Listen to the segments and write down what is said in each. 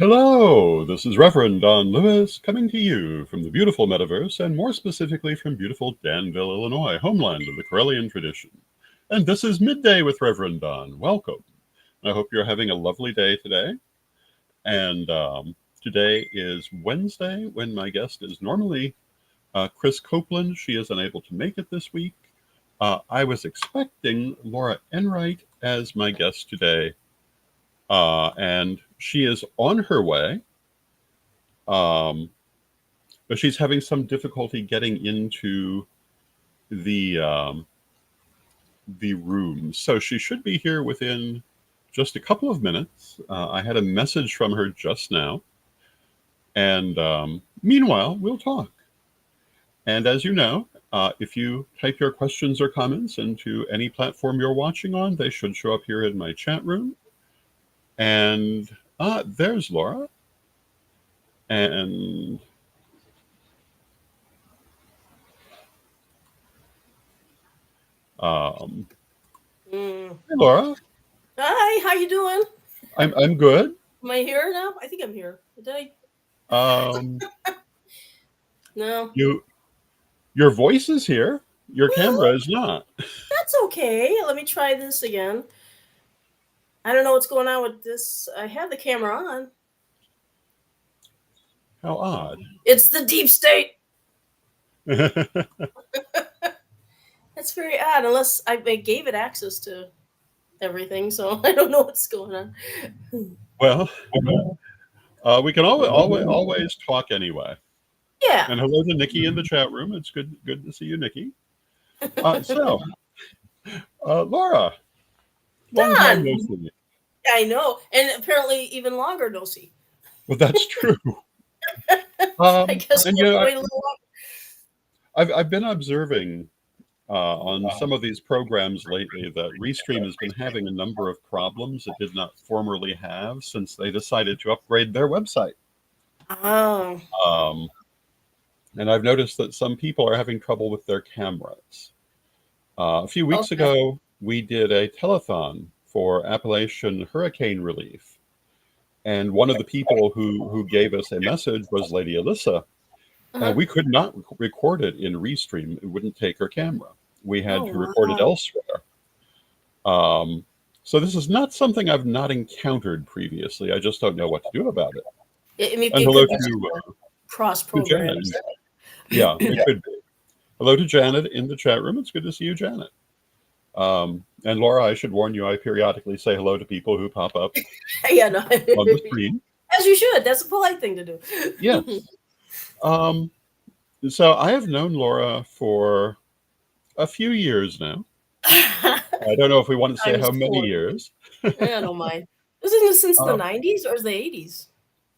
Hello, this is Reverend Don Lewis coming to you from the beautiful metaverse and more specifically from beautiful Danville, Illinois, homeland of the Correlian tradition. And this is Midday with Reverend Don. Welcome. I hope you're having a lovely day today. And today is Wednesday when my guest is normally Chris Copeland. She is unable to make it this week. I was expecting Laura Enright as my guest today. And she is on her way, but she's having some difficulty getting into the room. So she should be here within just a couple of minutes. I had a message from her just now. And meanwhile, we'll talk. And as you know, if you type your questions or comments into any platform you're watching on, they should show up here in my chat room. And there's Laura. And hey, Laura. Hi, how you doing? I'm good. Am I here now? I think I'm here. Did I? No. Your voice is here. Your camera is not. That's okay. Let me try this again. I don't know what's going on with this. I have the camera on. How odd. It's the deep state. That's very odd, unless I gave it access to everything, so I don't know what's going on. Well, we can always talk anyway. Yeah. And hello to Nikki in the chat room. It's good to see you, Nikki. Laura. Long time no see. I know, and apparently even longer no see. Well, that's true. I guess and, we'll wait a little longer. I've been observing on some of these programs lately that Restream has been having a number of problems it did not formerly have since they decided to upgrade their website. Oh. And I've noticed that some people are having trouble with their cameras. A few weeks ago, we did a telethon for Appalachian hurricane relief. And one of the people who gave us a message was Lady Alyssa. We could not record it in Restream. It wouldn't take her camera. We had to record it elsewhere. So this is not something I've not encountered previously. I just don't know what to do about it. I mean, and hello to cross-programs. Yeah, it could be. Hello to Janet in the chat room. It's good to see you, Janet. And Laura, I should warn you, I periodically say hello to people who pop up yeah, no. on the screen. As you should. That's a polite thing to do. Yes. So I have known Laura for a few years now. I don't know if we want to say how many years. I don't mind. Isn't it since the 90s or the 80s?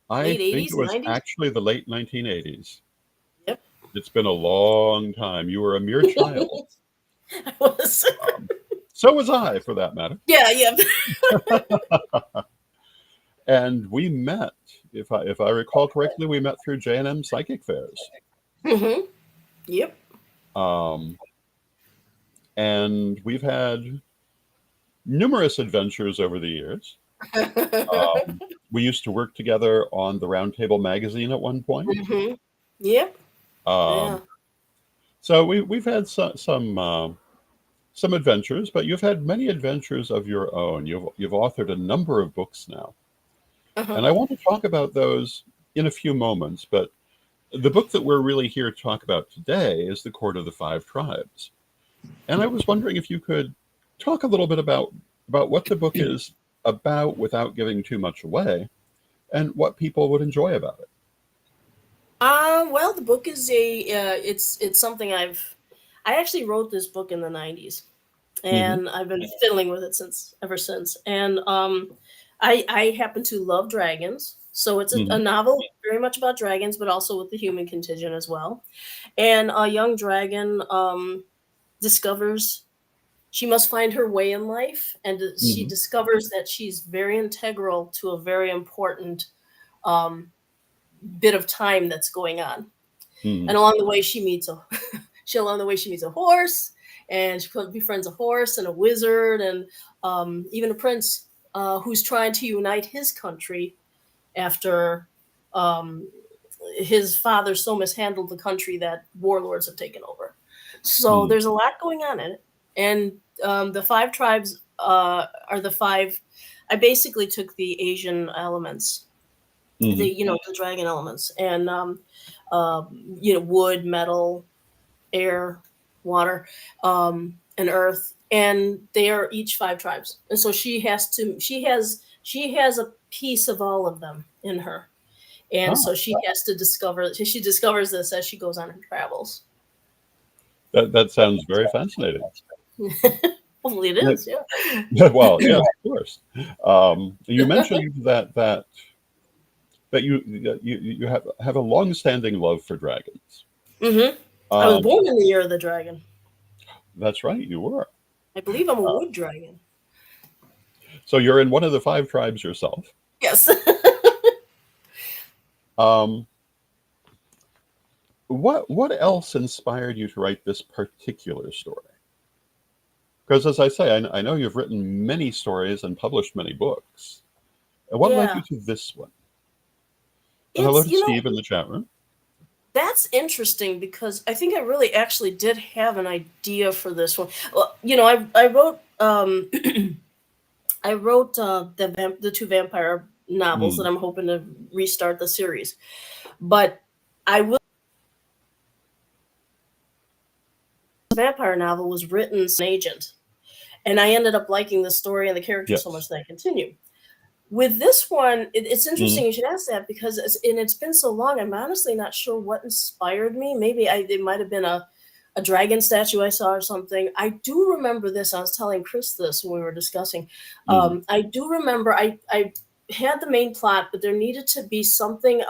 I late think 80s, it was 90s? Actually the late 1980s. Yep. It's been a long time. You were a mere child. I was. So was I, for that matter. Yeah. And we met, if I recall correctly, we met through J&M Psychic Fairs. Mm-hmm. Yep. And we've had numerous adventures over the years. We used to work together on the Roundtable magazine at one point. Mm-hmm. Yep. So we've had some adventures, but you've had many adventures of your own. You've authored a number of books now. And I want to talk about those in a few moments, but the book that we're really here to talk about today is The Court of the Five Tribes. And I was wondering if you could talk a little bit about what the book is about without giving too much away, and what people would enjoy about it. Well, the book is it's something I actually wrote this book in the 90s, and I've been fiddling with it ever since. And I happen to love dragons, so it's a novel very much about dragons, but also with the human contingent as well. And a young dragon discovers she must find her way in life, and she discovers that she's very integral to a very important bit of time that's going on. And along the way, she meets a horse, and she befriends a horse and a wizard, and even a prince who's trying to unite his country after his father so mishandled the country that warlords have taken over. So there's a lot going on in it. And the 5 tribes are the 5. I basically took the Asian elements, the dragon elements, and wood, metal, air, water, and earth, and they are each 5 tribes. And so she has a piece of all of them in her. And so she has to she discovers this as she goes on her travels. That sounds very fascinating. Hopefully it is, yeah. Well, yeah, of course. You mentioned that you have a long-standing love for dragons. I was born in the year of the dragon. That's right, you were. I believe I'm a wood dragon. So you're in one of the 5 tribes yourself. Yes. What else inspired you to write this particular story? Because as I say, I know you've written many stories and published many books. And what led you to this one? Hello to Steve in the chat room. That's interesting because I think I really actually did have an idea for this one. Well, I wrote the 2 vampire novels that I'm hoping to restart the series, but the vampire novel was written as an agent, and I ended up liking the story and the characters so much that I continued. With this one, it's interesting you should ask that because it's been so long. I'm honestly not sure what inspired me. Maybe it might have been a dragon statue I saw or something. I do remember this. I was telling Chris this when we were discussing. I do remember I had the main plot, but there needed to be something,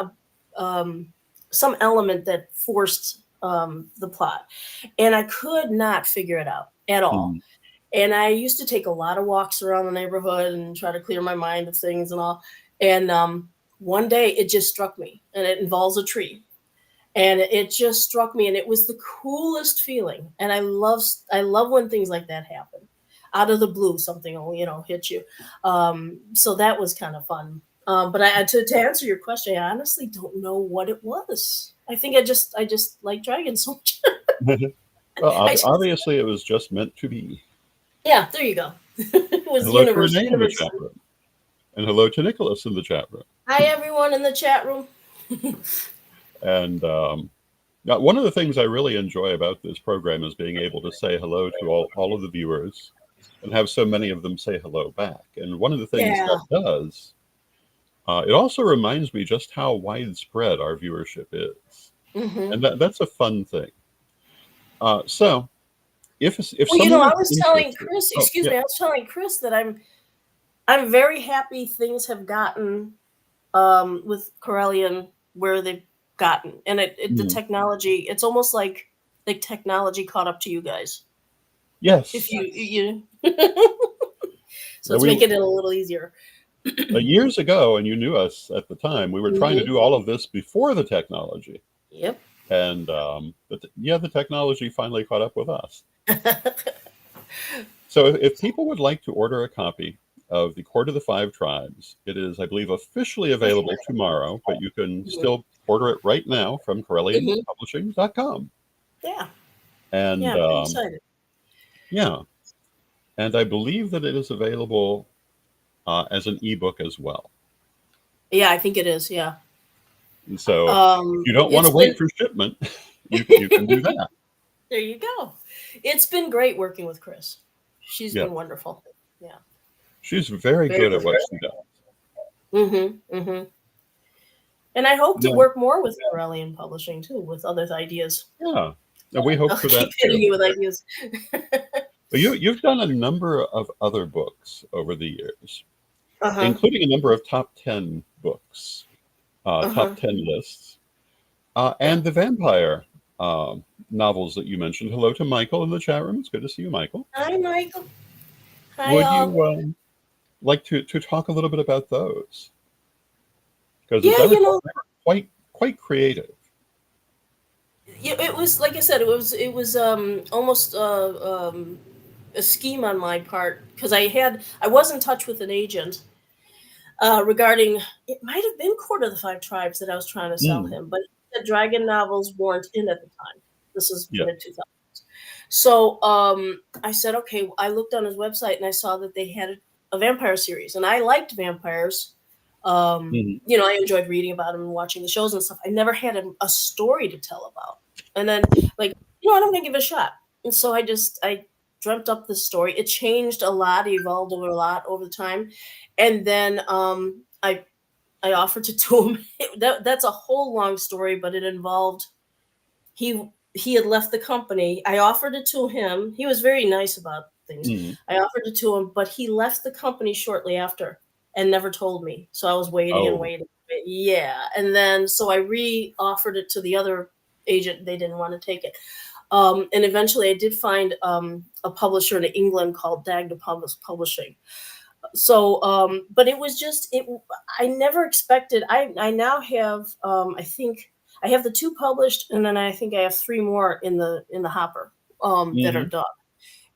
some element that forced the plot. And I could not figure it out at all. And I used to take a lot of walks around the neighborhood and try to clear my mind of things and all. And one day it just struck me, and it involves a tree. And it just struck me, and it was the coolest feeling. And I love when things like that happen. Out of the blue, something will, hit you. So that was kind of fun. But to answer your question, I honestly don't know what it was. I think I just like dragons so much. Well, obviously it was just meant to be. Yeah, there you go. It was hello the universe. To Renee in the chat room. And hello to Nicholas in the chat room. Hi, everyone in the chat room. And one of the things I really enjoy about this program is being able to say hello to all of the viewers and have so many of them say hello back. And one of the things that does, it also reminds me just how widespread our viewership is. And that's a fun thing. So if I was telling Chris, I was telling Chris that I'm very happy things have gotten with Correlian where they've gotten, and the technology, it's almost like the technology caught up to you guys. Yes. If you so it's making it a little easier. Years ago, and you knew us at the time, we were trying to do all of this before the technology. Yep. And the technology finally caught up with us. So if people would like to order a copy of The Court of the 5 Tribes, it is, I believe, officially available tomorrow, but you can still order it right now from CorrelianPublishing.com. Yeah. And I'm excited. Yeah. And I believe that it is available as an ebook as well. Yeah, I think it is, yeah. And so if you don't want to wait for shipment, you can do that. There you go. It's been great working with Chris. She's been wonderful. Yeah. She's very good at what she does. And I hope to work more with Correlian Publishing too, with other ideas. Yeah. And we hope for that. Keep hitting you with ideas. But you've done a number of other books over the years, including a number of top 10 books, top 10 lists, and the vampire novels that you mentioned. Hello to Michael in the chat room. It's good to see you, Michael. Hi, Michael. Hi, Would you like to talk a little bit about those? Because it's quite creative. Yeah, it was, like I said, it was almost a scheme on my part, because I was in touch with an agent regarding, it might have been Court of the Five Tribes that I was trying to sell Mm, him, but the dragon novels weren't in at the time. This is yeah. mid 2000s. So I said, okay, I looked on his website and I saw that they had a vampire series, and I liked vampires. Mhm. I enjoyed reading about them and watching the shows and stuff. I never had a story to tell about. And then, like, what, I'm going to give it a shot. And so I dreamt up this story. It changed a lot, evolved over a lot over the time. And then I offered to do him. That's a whole long story, but it involved he had left the company. I offered it to him. He was very nice about things. Mm. I offered it to him, but he left the company shortly after and never told me. So I was waiting and Oh. waiting. Yeah. And then so I re-offered it to the other agent. They didn't want to take it. And eventually I did find a publisher in England called Dagda Publishing. So but it was just it I never expected. I now have I think I have the two published, and then I think I have three more in the hopper that are Mhm. done.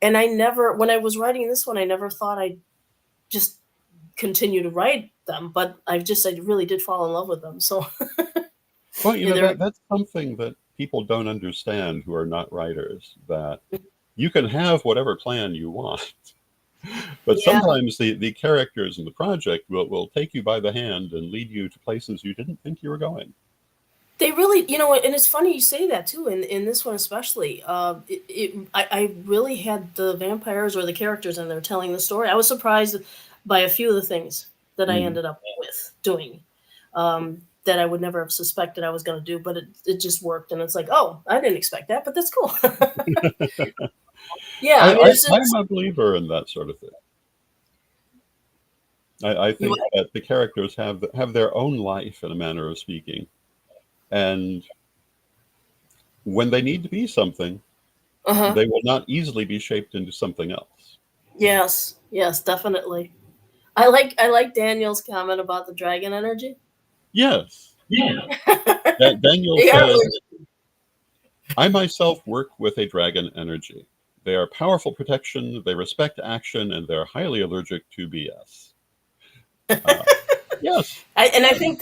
And I never, when I was writing this one, I never thought I'd just continue to write them, but I really did fall in love with them. So Well, yeah, they're that's something that people don't understand who are not writers, that you can have whatever plan you want, but yeah. sometimes the characters in the project will take you by the hand and lead you to places you didn't think you were going. They really, and it's funny you say that too. In this one especially, I really had the vampires or the characters in there telling the story. I was surprised by a few of the things that I Mhm. ended up with doing, that I would never have suspected I was going to do, but it just worked, and it's like, oh, I didn't expect that, but that's cool. Yeah, I mean, I'm a believer in that sort of thing. I you, think that the characters have their own life, in a manner of speaking, and when they need to be something, uh-huh. they will not easily be shaped into something else. Yes, yes, definitely. I like Daniel's comment about the dragon energy. Yes, Yeah. Daniel They are says, really. I myself work with a dragon energy. They are powerful protection, they respect action, and they're highly allergic to BS. Uh, yes. I think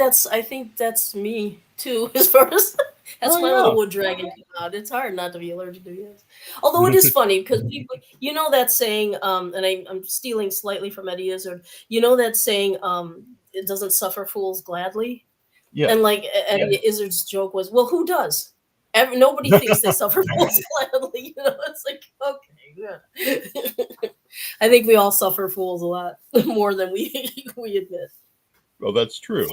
that's me too. As far as Oh, that's my little yeah. wood dragon came out. It's hard not to be allergic to it. Although it is funny because people, that saying, and I'm stealing slightly from Eddie Izzard. You know that saying, it doesn't suffer fools gladly, and Yes. like Eddie Izzard's joke was, well, who does? Nobody thinks they suffer fools gladly. It's like, okay, good. I think we all suffer fools a lot more than we admit. Well, that's true,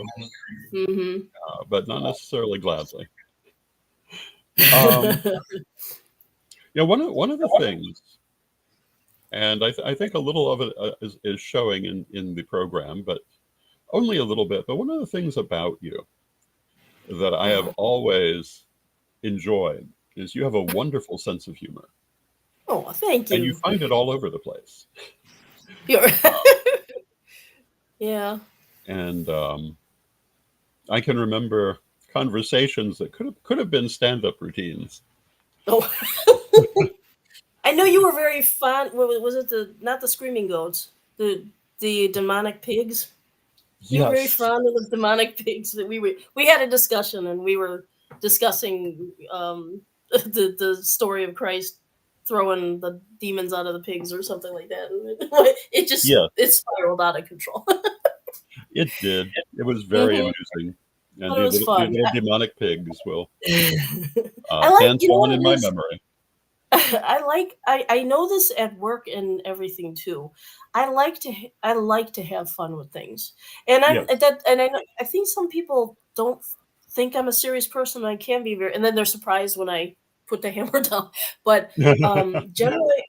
Hmm. but not necessarily gladly. Um, one of the things, and I think a little of it is showing in the program, but only a little bit. But one of the things about you that I have always enjoyed is you have a wonderful sense of humor, Oh, thank and you you. find it all over the place. You're Uh, yeah. and I can remember conversations that could have been stand-up routines. Oh, I know you were very fond. Was it the not the screaming goats, the demonic pigs? You were very Yes. fond of the demonic pigs. That we had a discussion, and we were discussing the story of Christ throwing the demons out of the pigs or something like that. And Yes, it spiraled out of control. it did. It was very Hmm. amusing, and But it was the fun. little demonic pigs will I like, dance you know on what in it my is? memory. I know this at work and everything too. I like to have fun with things, and I'm Yes. that and I think some people don't think I'm a serious person. I can be very, and then they're surprised when I put the hammer down. But generally,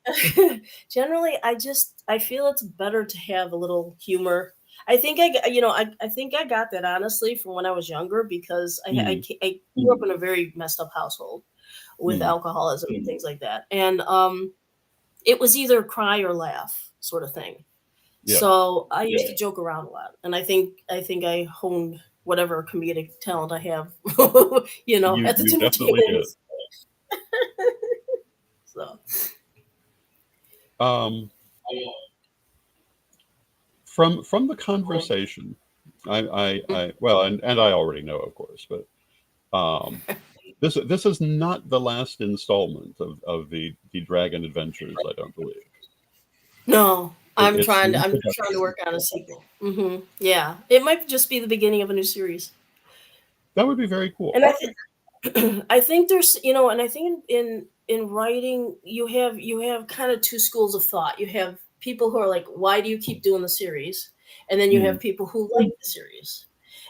generally, I feel it's better to have a little humor. I think I think I got that honestly from when I was younger because Mm, I grew up in a very messed up household with mm, alcoholism and things like that. And it was either cry or laugh sort of thing. yeah, So I used to joke around a lot, and I think I honed whatever comedic talent I have, at the you dinner definitely did. tables. So Um, from the conversation. Well, and I already know, of course, but um, this is not the last installment of the Dragon Adventures. I don't believe No, I'm it's trying the to I'm trying to introduction. work on a sequel. Yeah, it might just be the beginning of a new series. That would be very cool. And I think there's, and I think in writing you have kind of two schools of thought. You have people who are like, why do you keep doing the series? And then you Mhm. have people who like the series.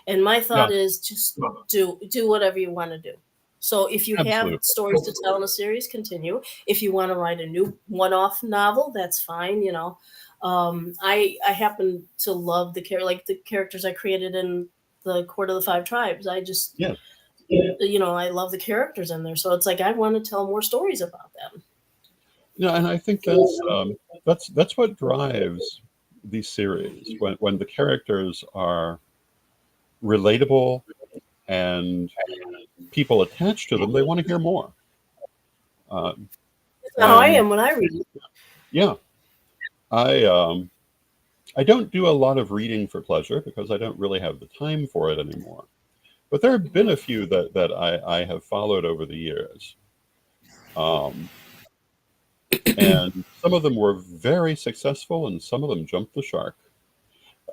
And my Yeah, thought is just do whatever you want to do. So if you have absolutely. stories to tell in a series, continue. If you want to write a new one-off novel, that's fine. I happen to love like the characters I created in the Court of the Five Tribes. I just Yeah. I love the characters in there. So it's like I want to tell more stories about them. Yeah, and I think that's what drives these series when the characters are relatable and people attached to them. They want to hear more. Um, That's not how I and am when I read. yeah, I um, I don't do a lot of reading for pleasure because I don't really have the time for it anymore. But there have been a few that I have followed over the years. Um, and some of them were very successful, and some of them jumped the shark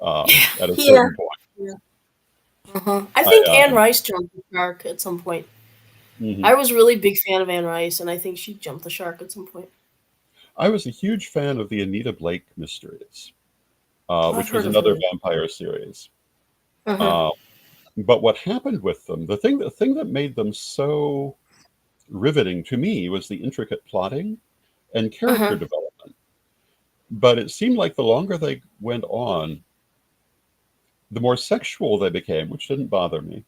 at a Yeah. certain point. Yeah. I I think Anne Rice jumped the shark at some point. mhm. I was really big fan of Anne Rice, and I think she jumped the shark at some point. I was a huge fan of the Anita Blake mysteries, Oh, I've which was heard of another her. vampire series. Uh-huh. Uh, but what happened with them, the thing that made them so riveting to me was the intricate plotting and character Uh-huh. development. But it seemed like the longer they went on, the more sexual they became, which didn't bother me,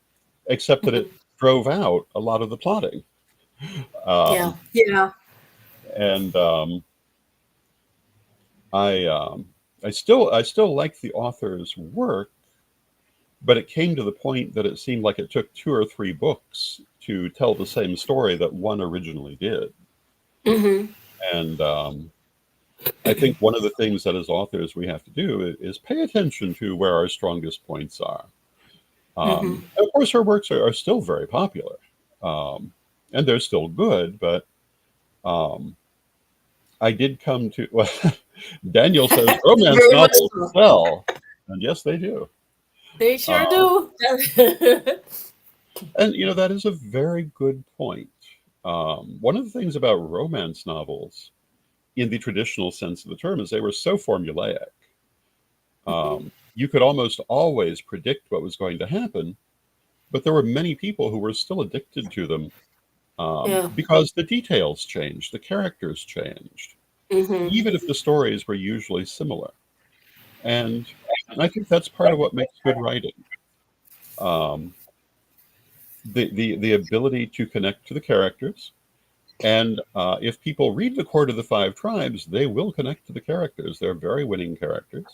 except that it drove out a lot of the plotting. Yeah. Um, Yeah. and I um, I still like the author's work, but it came to the point that it seemed like it took two or three books to tell the same story that one originally did. Hmm. And I think one of the things that as authors we have to do is pay attention to where our strongest points are. Hmm. Of course, her works are still very popular, um, and they're still good. But um, I did come to well, Daniel says romance Very much novels so. sell, and yes, they do. They sure Um, do. and that is a very good point. One of the things about romance novels, in the traditional sense of the term, is they were so formulaic. You could almost always predict what was going to happen, but there were many people who were still addicted to them Yeah. because the details changed, the characters changed, Hmm. even if the stories were usually similar. And I think that's part of what makes good writing. Um, the ability to connect to the characters. And if people read The Court of the Five Tribes, they will connect to the characters. They're very winning characters.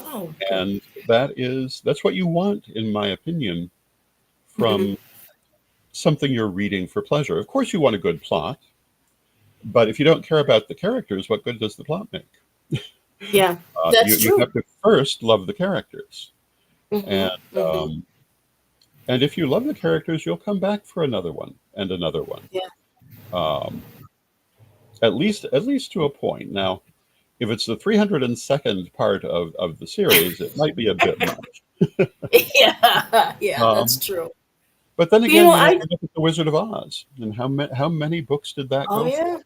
Oh, okay. And that's what you want, in my opinion, Hmm. from something you're reading for pleasure. Of course, you want a good plot, but if you don't care about the characters, what good does the plot make? Yeah, You that's you true. have to first love the characters, Hmm. and Hmm. um, and if you love the characters, you'll come back for another one and another one. Yeah. Um, at least to a point. Now, if it's the 302nd part of the series, it might be a bit much. Yeah. Yeah, that's Um, true. but then But, you again, know, I look at the Wizard of Oz, and how many books did that oh go for? yeah.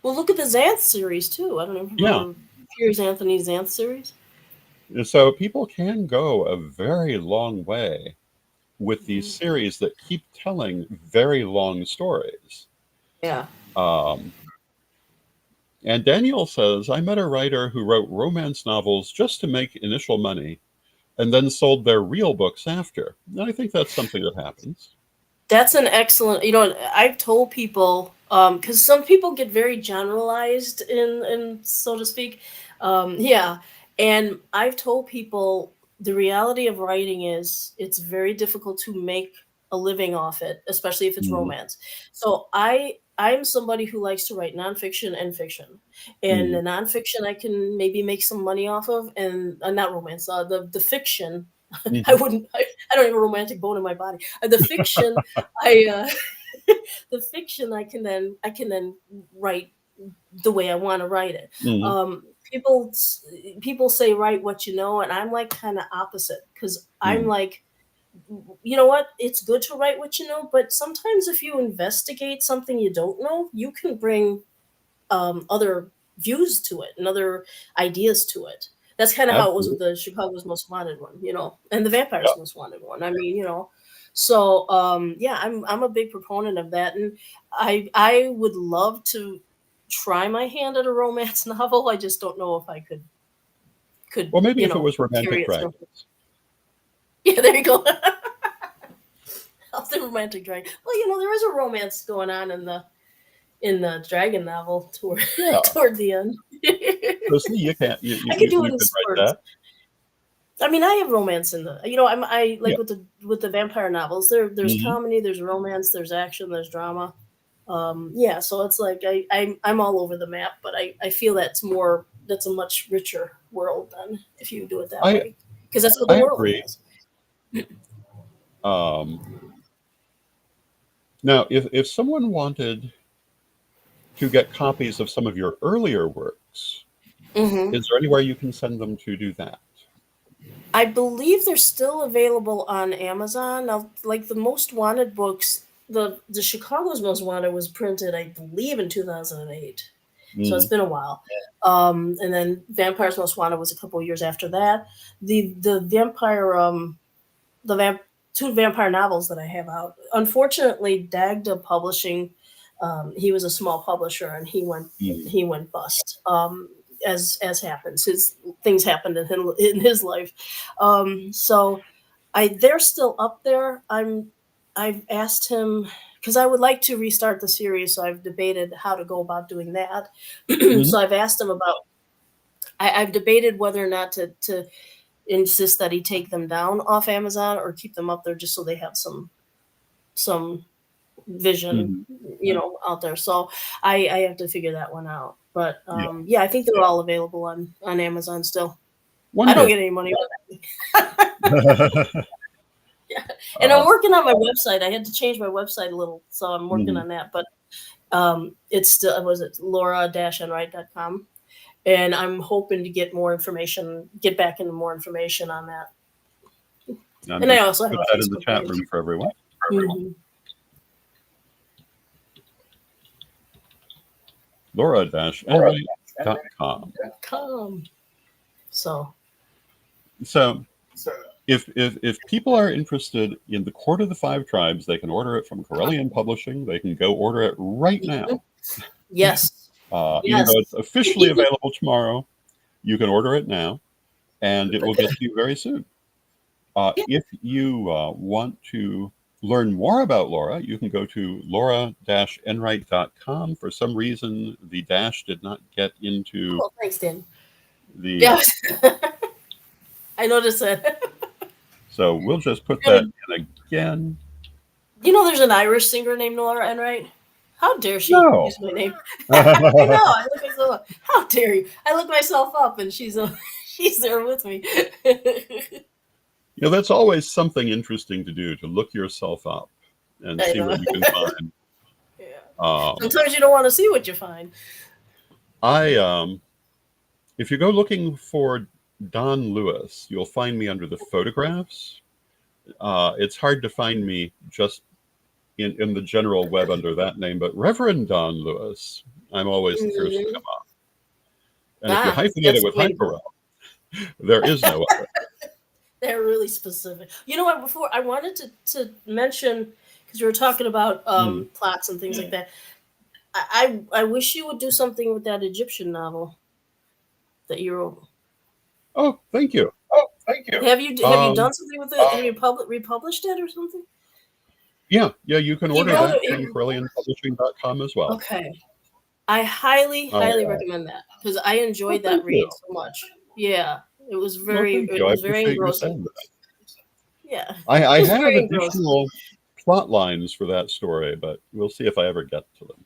Well, look at the Xanth series too. I don't know if you Yeah. remember Piers Anthony Xanth series. So people can go a very long way with these Mhm. series that keep telling very long stories. Yeah. Um, and Daniel says, I met a writer who wrote romance novels just to make initial money and then sold their real books after. And I think that's something that happens. That's an excellent, I've told people, because some people get very generalized in so to speak. Yeah. And I've told people the reality of writing is it's very difficult to make a living off it, especially if it's Mhm, romance. So I'm somebody who likes to write nonfiction and fiction. And mhm, the nonfiction I can maybe make some money off of, and not romance, the fiction Mhm. I wouldn't. I don't have a romantic bone in my body. The fiction, the fiction, I can then write the way I want to write it. Mhm. People say write what you know, and I'm like kind of opposite because I'm Mhm. like, you know what? It's good to write what you know, but sometimes if you investigate something you don't know, you can bring other views to it and other ideas to it. That's kind of how it was with Absolutely. the Chicago's Most Wanted one, and the Yeah. Vampire's Most Wanted one. I mean, so yeah, I'm a big proponent of that, and I would love to try my hand at a romance novel. I just don't know if I could Well, maybe if it was carry romantic it through. dragons. Yeah, there you go. The romantic dragon. Well, there is a romance going on in the dragon novel toward Yeah. toward the end. So see, you can't. You I you could you, do it you in could write spurts. that. I mean, I have romance in I Yeah. like with the vampire novels. There's Mhm. comedy, there's romance, there's action, there's drama. Yeah, so it's like I'm all over the map, but I feel that's a much richer world than if you do it that I way, because that's what the I world agree. has. Um, Now, if someone wanted to get copies of some of your earlier works, Hmm. is there anywhere you can send them to do that? I believe they're still available on Amazon. Now, like the Most Wanted books, the Chicago's Most Wanted was printed, I believe, in 2008. So it's Mhm. been a while. And then Vampire's Most Wanted was a couple of years after that. The vampire the vamp two vampire novels that I have out. Unfortunately, Dagda Publishing, he was a small publisher and Mhm. he went bust. As happens, his things happened in his life. So they're still up there. I've asked him because I would like to restart the series, so I've debated how to go about doing that. Mhm. So I've asked him about. I've debated whether or not to insist that he take them down off Amazon or keep them up there just so they have some vision, Mhm. out there. So I have to figure that one out. But Yeah. yeah, I think they're all available on Amazon still. I don't Wonderful. get any money. Yeah. And Uh, I'm working on my website. I had to change my website a little, so I'm working mhm. on that. But it's still was it Laura-Enright.com. And I'm hoping to get back into more information on that. I'm And I just also have put a that in the Facebook chat page. room for everyone. Mhm. Laura-Enright.com. Come. So So if people are interested in the Court of the Five Tribes, they can order it from Correlian Publishing. They can go order it right now. yes. Even Yes. though it's officially available tomorrow, you can order it now, and it will But get to you very soon. yeah. If you want to learn more about Laura, you can go to laura-enright.com. For some reason, the dash did not get into Oh, thanks, Dan. the, Yes. I noticed that. so we'll just put that in again. There's an Irish singer named Laura Enright. How dare she No. use my name? I know. I look myself up. How dare you? I look myself up, and she's there with me. That's always something interesting to do, to look yourself up and I see know. what you can find. Yeah. Um, Sometimes you don't want to see what you find. I If you go looking for Don Lewis, you'll find me under the photographs. It's hard to find me just in the general web under that name, but Reverend Don Lewis, I'm always the first to Mhm. come up. And if you Ah, hyphenate it that's with the way to go. hyperel, there is no other. They're really specific. You know what? Before I wanted to mention because we were talking about Mm. plots and things like that. I wish you would do something with that Egyptian novel that you wrote. Oh, thank you. Have you Um, done something with it? Have you republished it or something? yeah, you can He order wrote that it. from CorrelianPublishing.com as well. Okay. I highly, Uh, highly recommend that because I well, enjoyed that thank you. read so much. Yeah, Well, thank it you. I was very appreciate you engrossing. saying that. Yeah, I it was have very engrossing. additional plot lines for that story, but we'll see if I ever get to them.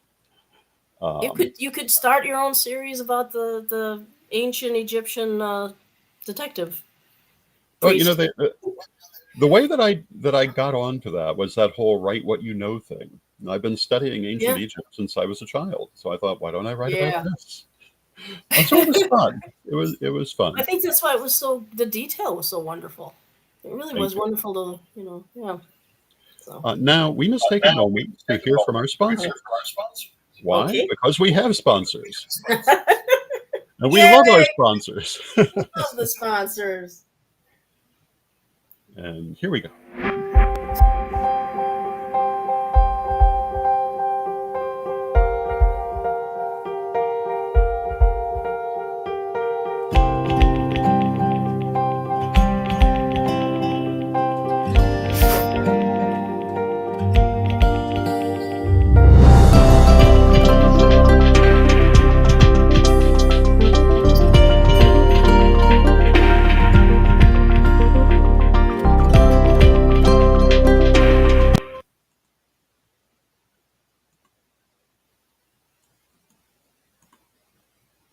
You could start your own series about the ancient Egyptian detective. Well, you priest. know, the way that I got onto that was that whole write what you know thing. And I've been studying ancient Yeah, Egypt since I was a child, so I thought, why don't I write about yeah. this? And so it was fun. It was I fun. think that's why it was so. The detail was so wonderful. It really Thank was you. wonderful to, yeah. So Now we must take a moment to hear from our sponsor. Why? okay. Because we have sponsors, and we love our Yay! sponsors. Love the sponsors. And here we go.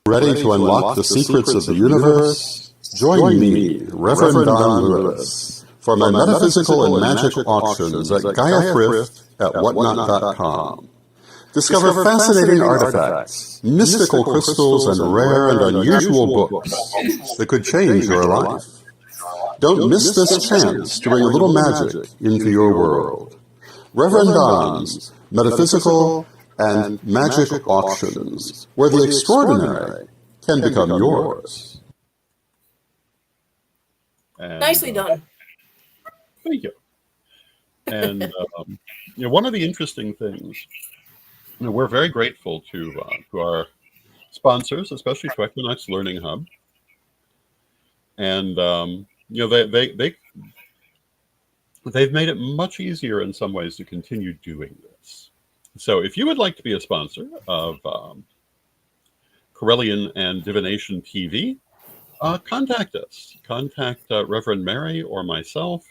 Ready to unlock the secrets of the universe? Join me, Reverend Don Lewis, for my metaphysical and magic auctions at Gaia Thrift at whatnot.com. Discover fascinating artifacts, mystical crystals, and rare and unusual books that could change your life. Don't miss this chance to bring a little magic into your world. Reverend Don's Metaphysical and Magic Auctions, where the extraordinary can become yours. And, Nicely done. Thank you. And one of the interesting things, we're very grateful to our sponsors, especially to Equinox Learning Hub, and they've made it much easier in some ways to continue doing this. So if you would like to be a sponsor of Correlian and Divination TV, contact us. Contact Reverend Mary or myself,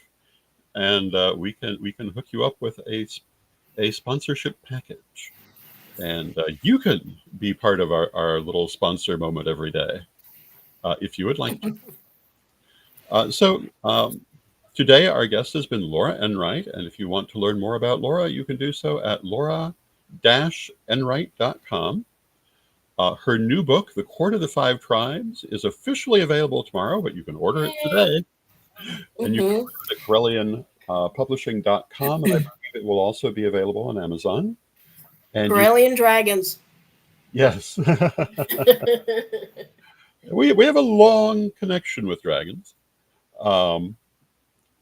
and we can hook you up with a sponsorship package. And you can be part of our little sponsor moment every day, if you would like to. Today, our guest has been Laura Enright, and if you want to learn more about Laura, you can do so at laura-enright.com. Her new book, The Court of the Five Tribes, is officially available tomorrow, but you can order it today. And you can order it at Correlian Publishing.com, and I believe it will also be available on Amazon. And Correlian Dragons. Yes. we have a long connection with dragons.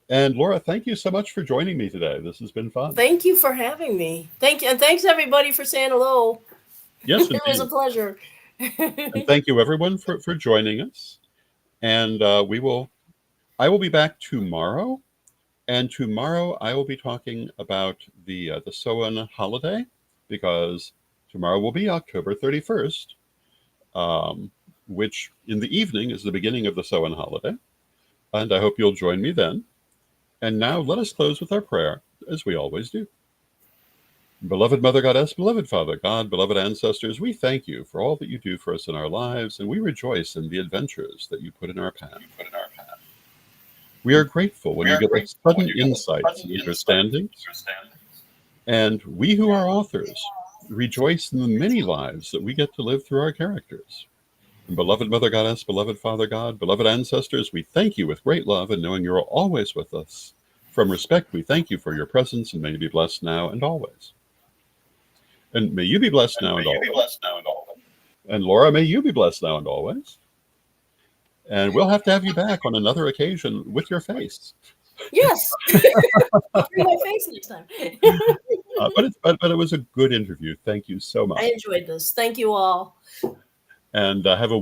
And Laura, thank you so much for joining me today. This has been fun. Thank you for having me. Thank you, and thanks everybody for saying hello. Yes, it was a pleasure. And thank you everyone for joining us. And I will be back tomorrow. And tomorrow I will be talking about the Samhain holiday, because tomorrow will be October 31st, which in the evening is the beginning of the Samhain holiday. And I hope you'll join me then. And now let us close with our prayer, as we always do. Beloved Mother Goddess, beloved Father God, beloved ancestors, we thank you for all that you do for us in our lives, and we rejoice in the adventures that you put in our path. We are grateful when you give us sudden insights and understandings, and we who are authors rejoice in the many lives that we get to live through our characters. And beloved Mother Goddess, beloved Father God, beloved ancestors, we thank you with great love, and knowing you are always with us. From respect, we thank you for your presence, and may you be blessed now and always. And may you be blessed now and always. And Laura, may you be blessed now and always. And we'll have to have you back on another occasion with your face. Yes. I'll bring my face next time. But it was a good interview. Thank you so much. I enjoyed this. Thank you all. And have a